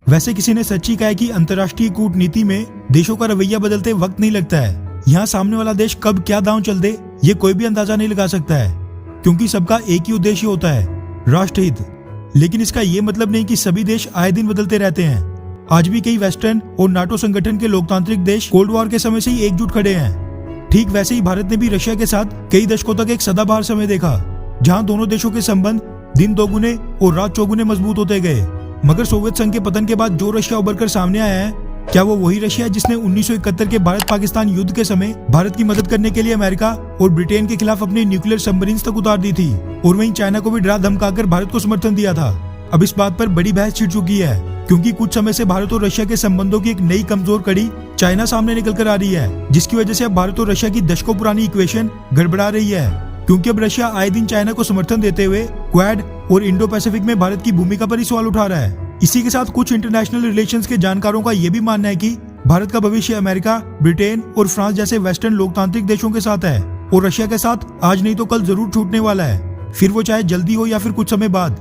वैसे किसी ने सच ही कहा है कि अंतर्राष्ट्रीय कूटनीति में देशों का रवैया बदलते वक्त नहीं लगता है। यहाँ सामने वाला देश कब क्या दांव चल दे ये कोई भी अंदाजा नहीं लगा सकता है, क्योंकि सबका एक ही उद्देश्य होता है, राष्ट्रहित। लेकिन इसका ये मतलब नहीं कि सभी देश आए दिन बदलते रहते हैं। आज भी कई वेस्टर्न और नाटो संगठन के लोकतांत्रिक देश कोल्ड वॉर के समय से ही एकजुट खड़े हैं। ठीक वैसे ही भारत ने भी रशिया के साथ कई दशकों तक एक सदाबहार समय देखा, जहां दोनों देशों के संबंध दिन दोगुने और रात चौगुने मजबूत होते गए। मगर सोवियत संघ के पतन के बाद जो रशिया उभर कर सामने आया है, क्या वो वही रशिया है जिसने 1971 के भारत पाकिस्तान युद्ध के समय भारत की मदद करने के लिए अमेरिका और ब्रिटेन के खिलाफ अपनी न्यूक्लियर सबमरीन्स तक उतार दी थी, और वहीं चाइना को भी डरा धमकाकर भारत को समर्थन दिया था। अब इस बात पर बड़ी बहस छिड़ चुकी है, क्योंकि कुछ समय से भारत और रशिया के संबंधों की एक नई कमजोर कड़ी चाइना सामने निकल कर आ रही है, जिसकी वजह से अब भारत और रशिया की दशकों पुरानी इक्वेशन गड़बड़ा रही है। क्योंकि अब रशिया आए दिन चाइना को समर्थन देते हुए क्वाड और इंडो पैसिफिक में भारत की भूमिका पर ही सवाल उठा रहा है। इसी के साथ कुछ इंटरनेशनल रिलेशंस के जानकारों का यह भी मानना है कि भारत का भविष्य अमेरिका, ब्रिटेन और फ्रांस जैसे वेस्टर्न लोकतांत्रिक देशों के साथ है, और रशिया के साथ आज नहीं तो कल जरूर छूटने वाला है, फिर वो चाहे जल्दी हो या फिर कुछ समय बाद।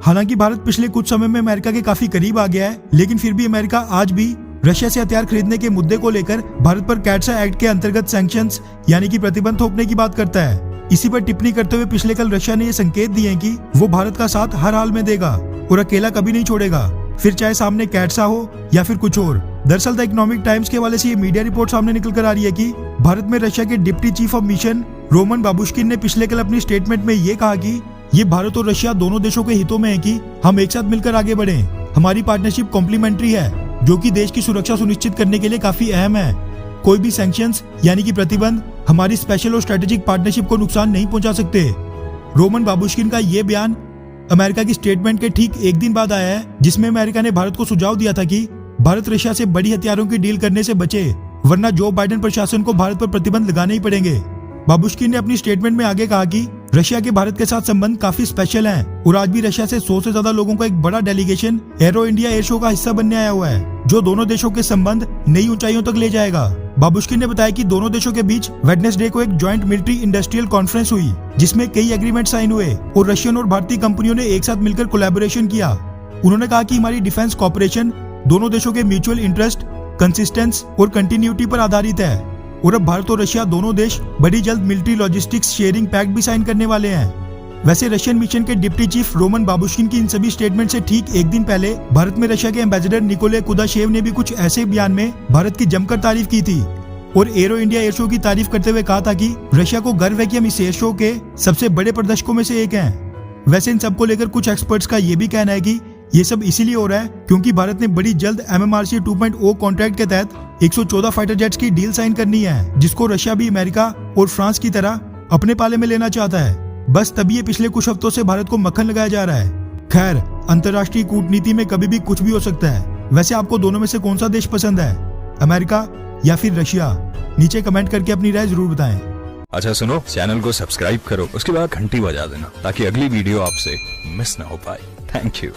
हालांकि भारत पिछले कुछ समय में अमेरिका के काफी करीब आ गया है, लेकिन फिर भी अमेरिका आज भी रशिया से हथियार खरीदने के मुद्दे को लेकर भारत पर कैटसा एक्ट के अंतर्गत सैंक्शंस यानी कि प्रतिबंध थोपने की बात करता है। इसी पर टिप्पणी करते हुए पिछले कल रशिया ने ये संकेत दिए हैं कि वो भारत का साथ हर हाल में देगा और अकेला कभी नहीं छोड़ेगा, फिर चाहे सामने कैटसा हो या फिर कुछ और। दरअसल द इकोनॉमिक टाइम्स के हवाले से ये मीडिया रिपोर्ट सामने निकल कर आ रही है कि भारत में रशिया के deputy chief of mission Roman Babushkin ने पिछले कल अपनी स्टेटमेंट में ये कहा कि ये भारत और रशिया दोनों देशों के हितों में है कि हम एक साथ मिलकर आगे बढ़े। हमारी पार्टनरशिप कॉम्प्लीमेंट्री है, जो कि देश की सुरक्षा सुनिश्चित करने के लिए काफी अहम है। कोई भी सैंक्शंस यानी कि प्रतिबंध हमारी स्पेशल और स्ट्रेटेजिक पार्टनरशिप को नुकसान नहीं पहुंचा सकते। रोमन बाबुश्किन का ये बयान अमेरिका की स्टेटमेंट के ठीक एक दिन बाद आया है, जिसमें अमेरिका ने भारत को सुझाव दिया था कि भारत रशिया से बड़ी हथियारों की डील करने से बचे, वरना जो बाइडेन प्रशासन को भारत पर प्रतिबंध लगाने ही पड़ेंगे। बाबुश्किन ने अपनी स्टेटमेंट में आगे कहा कि रशिया के भारत के साथ संबंध काफी स्पेशल हैं, और आज भी रशिया से 100 से ज्यादा लोगों का एक बड़ा delegation arrow India air show का हिस्सा बनने आया हुआ है, जो दोनों देशों के संबंध नई ऊंचाइयों तक ले जाएगा। बाबुश्किन ने बताया कि दोनों देशों के बीच वेडनेसडे को एक ज्वाइंट मिलिट्री इंडस्ट्रियल कॉन्फ्रेंस हुई, जिसमें कई एग्रीमेंट साइन हुए और रशियन और भारतीय कंपनियों ने एक साथ मिलकर कोलैबोरेशन किया। उन्होंने कहा कि हमारी डिफेंस कॉपरेशन दोनों देशों के म्यूचुअल इंटरेस्ट, कंसिस्टेंस और कंटिन्यूटी पर आधारित है, और अब भारत और रशिया दोनों देश बड़ी जल्द मिलिट्री लॉजिस्टिक्स शेयरिंग पैक्ट भी साइन करने वाले हैं। वैसे रशियन मिशन के डिप्टी चीफ रोमन बाबुश्किन की इन सभी स्टेटमेंट से ठीक एक दिन पहले भारत में रशिया के एम्बेसडर निकोले कुदाशेव ने भी कुछ ऐसे बयान में भारत की जमकर तारीफ की थी, और एरो इंडिया एयर शो की तारीफ करते हुए कहा था कि रशिया को गर्व है कि हम इस एयर शो के सबसे बड़े प्रदर्शकों में से एक हैं। वैसे इन सबको लेकर कुछ एक्सपर्ट्स का ये भी कहना है कि ये सब इसीलिए हो रहा है क्योंकि भारत ने बड़ी जल्द MMRC 2.0 कॉन्ट्रैक्ट के तहत 114 फाइटर जेट्स की डील साइन करनी है, जिसको रशिया भी अमेरिका और फ्रांस की तरह अपने पाले में लेना चाहता है। बस तभी ये पिछले कुछ हफ्तों से भारत को मक्खन लगाया जा रहा है। खैर, अंतर्राष्ट्रीय कूटनीति में कभी भी कुछ भी हो सकता है। वैसे आपको दोनों में से कौन सा देश पसंद है, अमेरिका या फिर रशिया? नीचे कमेंट करके अपनी राय जरूर बताएं। अच्छा सुनो, चैनल को सब्सक्राइब करो, उसके बाद घंटी बजा देना ताकि अगली वीडियो आपसे मिस ना हो पाए। Thank you.